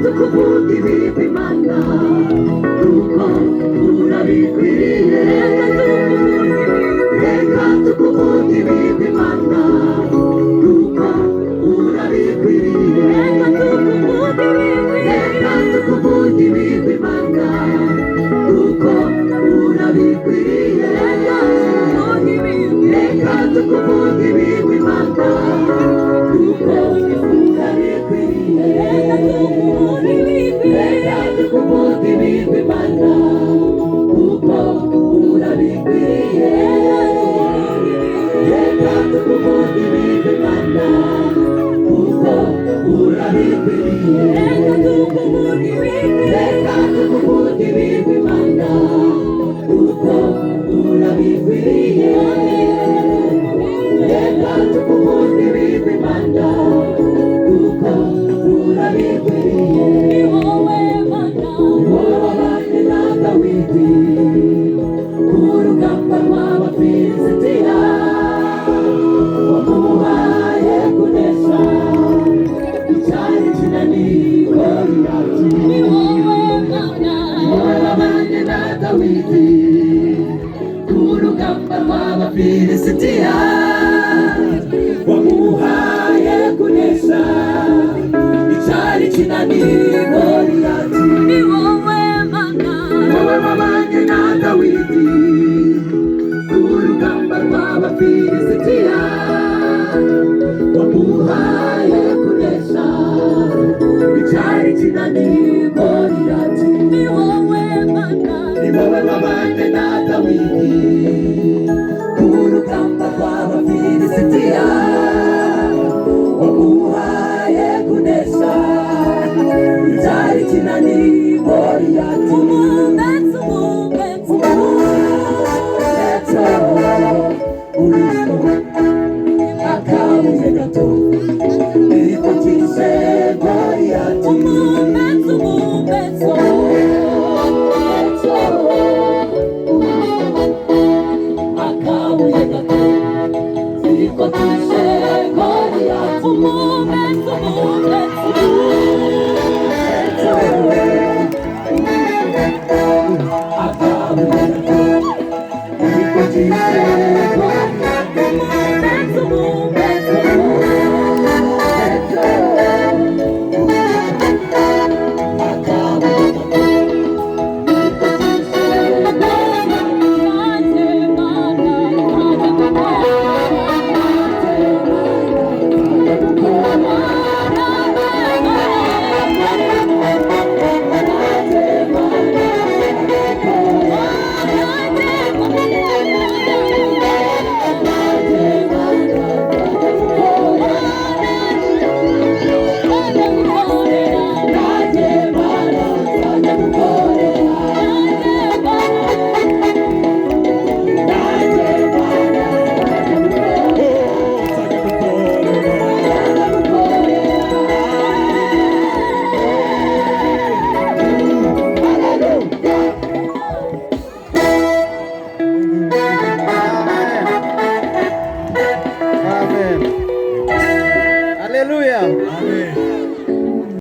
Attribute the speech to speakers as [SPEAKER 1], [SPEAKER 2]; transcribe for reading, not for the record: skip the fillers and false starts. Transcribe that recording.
[SPEAKER 1] tukuvuga ibigwi Mana kuko urabikwiriye. Reka tukuvuga ibigwi Mana kuko urabikwiriye. Reka tukuvuga ibigwi Mana kuko urabikwiriye. Reka tukuvuga ibigwi Mana kuko urabikwiriye. Reka tukuvuga ibigwi Mana kuko urabikwiriye. Reka tukuvuga ibigwi Mana kuko urabikwiriye. Reka tukuvuga ibigwi Mana kuko urabikwiriye. Reka tukuvuga ibigwi Mana kuko urabikwiriye. Ni wowe wabanye na Dawidi ku rugamba rw'Abafilisitiya, wamuhaye kunesha icyari kinaniye Goliyati. Ni wowe wabanye na Dawidi ku rugamba rw'Abafilisitiya, wamuhaye kunesha icyari kinaniye Goliyati. Ni wowe wabanye na Dawidi ku rugamba rw'Abafilisitiya, wamuhaye kunesha icyari kinaniye Goliyati. Ni wowe wabanye na Dawidi ku rugamba rw'Abafilisitiya, wamuhaye kunesha icyari kinaniye